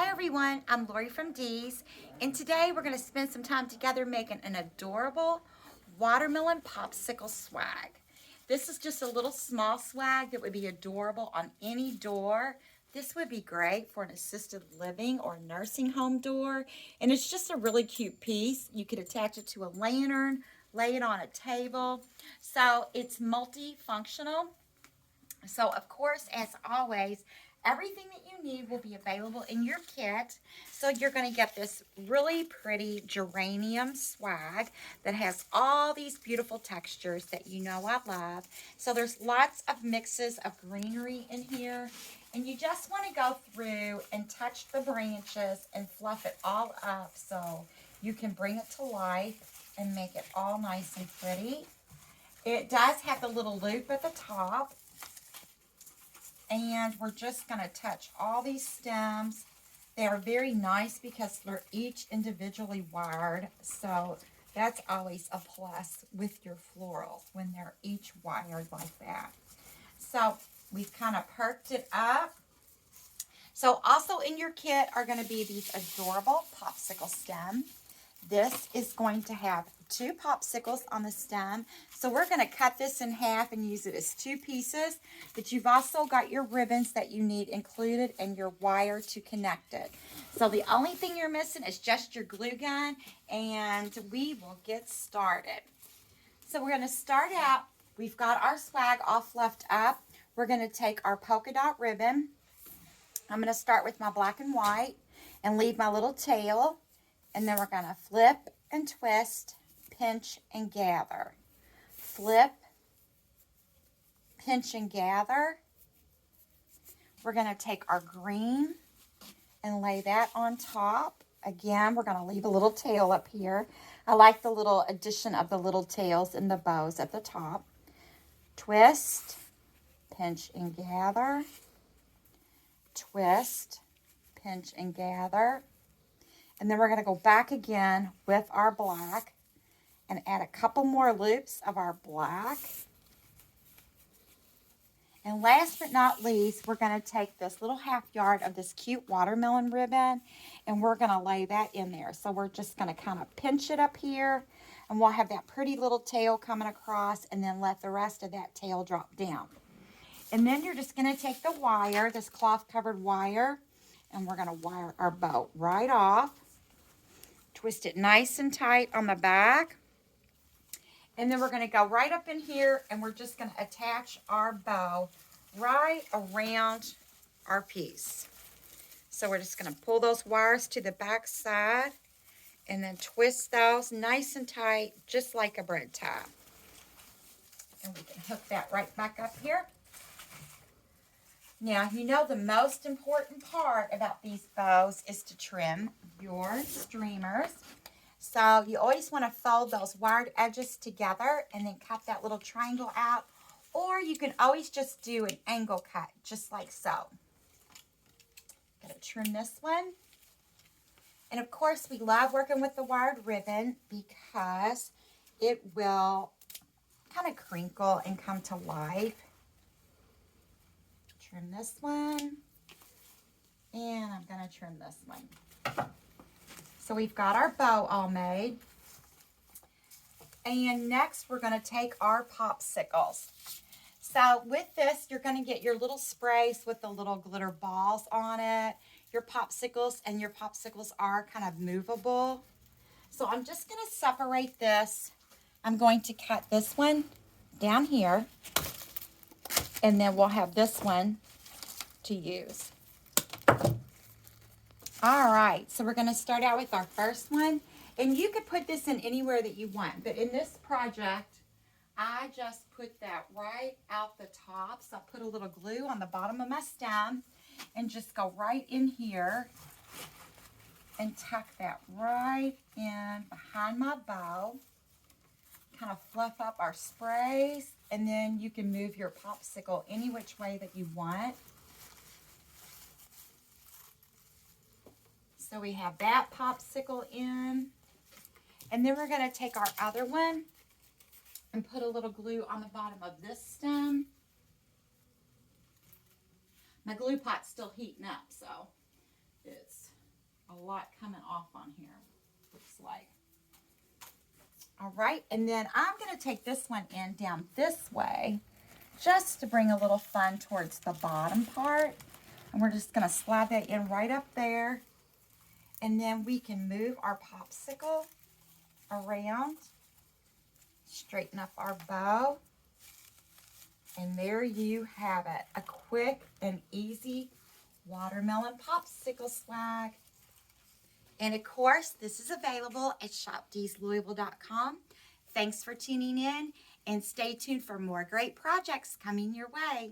Hi everyone, I'm Lorie from Dee's, and today we're going to spend some time together making an adorable watermelon popsicle swag. This is just a little small swag that would be adorable on any door. This would be great for an assisted living or nursing home door, and it's just a really cute piece. You could attach it to a lantern, lay it on a table, so it's multifunctional. So, of course, as always, everything that you need will be available in your kit. So you're going to get this really pretty geranium swag that has all these beautiful textures that you know I love. So there's lots of mixes of greenery in here. And you just want to go through and touch the branches and fluff it all up so you can bring it to life and make it all nice and pretty. It does have the little loop at the top. And we're just going to touch all these stems. They are very nice because they're each individually wired. So that's always a plus with your florals when they're each wired like that. So we've kind of perked it up. So also in your kit are going to be these adorable popsicle stems. This is going to have 2 popsicles on the stem. So we're going to cut this in half and use it as 2 pieces. But you've also got your ribbons that you need included and your wire to connect it. So the only thing you're missing is just your glue gun, and we will get started. So we're going to start out. We've got our swag all fluffed up. We're going to take our polka dot ribbon. I'm going to start with my black and white and leave my little tail. And then we're going to flip and twist, pinch and gather. Flip, pinch and gather. We're going to take our green and lay that on top. Again, we're going to leave a little tail up here. I like the little addition of the little tails and the bows at the top. Twist, pinch and gather. Twist, pinch and gather. And then we're going to go back again with our black and add a couple more loops of our black. And last but not least, we're going to take this little 1/2 yard of this cute watermelon ribbon and we're going to lay that in there. So we're just going to kind of pinch it up here and we'll have that pretty little tail coming across and then let the rest of that tail drop down. And then you're just going to take the wire, this cloth covered wire, and we're going to wire our bow right off. Twist it nice and tight on the back. And then we're going to go right up in here and we're just going to attach our bow right around our piece. So we're just going to pull those wires to the back side and then twist those nice and tight, just like a bread tie. And we can hook that right back up here. Now, you know the most important part about these bows is to trim your streamers. So you always want to fold those wired edges together and then cut that little triangle out. Or you can always just do an angle cut, just like so. Gotta trim this one. And of course, we love working with the wired ribbon because it will kind of crinkle and come to life. Trim this one, and I'm going to trim this one. So we've got our bow all made. And next we're going to take our popsicles. So with this, you're going to get your little sprays with the little glitter balls on it. Your popsicles are kind of movable. So I'm just going to separate this. I'm going to cut this one down here. And then we'll have this one to use. All right, so we're going to start out with our first one. And you could put this in anywhere that you want. But in this project, I just put that right out the top. So I'll put a little glue on the bottom of my stem and just go right in here and tuck that right in behind my bow. Kind of fluff up our sprays, and then you can move your popsicle any which way that you want. So we have that popsicle in, and then we're going to take our other one and put a little glue on the bottom of this stem. My glue pot's still heating up, so it's lot coming off on here, looks like. All right, and then I'm going to take this one in down this way just to bring a little fun towards the bottom part. And we're just going to slide that in right up there. And then we can move our popsicle around, straighten up our bow. And there you have it, a quick and easy watermelon popsicle swag. And of course, this is available at shopdeeslouisville.com. Thanks for tuning in, and stay tuned for more great projects coming your way.